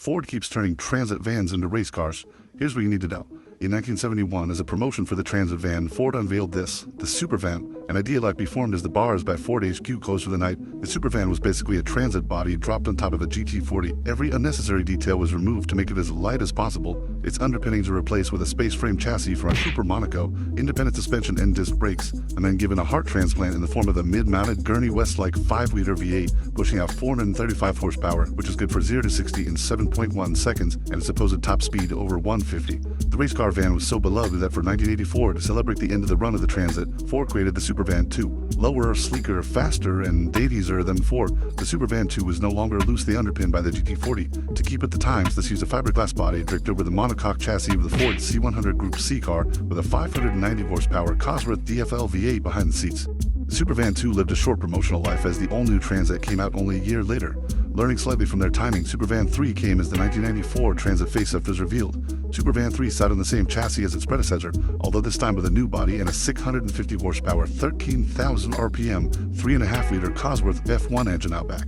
Ford keeps turning transit vans into race cars. Here's what you need to know. In 1971, as a promotion for the transit van, Ford unveiled the Supervan, an idea likely formed as the bars by Ford HQ closed for the night. The Supervan was basically a transit body dropped on top of a GT40. Every unnecessary detail was removed to make it as light as possible. Its underpinnings were replaced with a space frame chassis from a Cooper Monaco, independent suspension and disc brakes, and then given a heart transplant in the form of a mid-mounted Gurney Westlake 5-liter V8, pushing out 435 horsepower, which is good for 0 to 60 in 7.1 seconds, and its supposed top speed over 150. The race car van was so beloved that for 1984, to celebrate the end of the run of the Transit, Ford created the Supervan 2. Lower, sleeker, faster, and daintier than before, the Supervan 2 was no longer loosely underpinned by the GT40. To keep with the times, this used a fiberglass body draped over the monocoque chassis of the Ford C100 Group C car with a 590 horsepower Cosworth DFL V8 behind the seats. The Supervan 2 lived a short promotional life as the all-new Transit came out only a year later. Learning slightly from their timing, Supervan 3 came as the 1994 Transit facelift was revealed. Supervan 3 sat on the same chassis as its predecessor, although this time with a new body and a 650 horsepower, 13,000 RPM, 3.5-liter Cosworth F1 engine out back.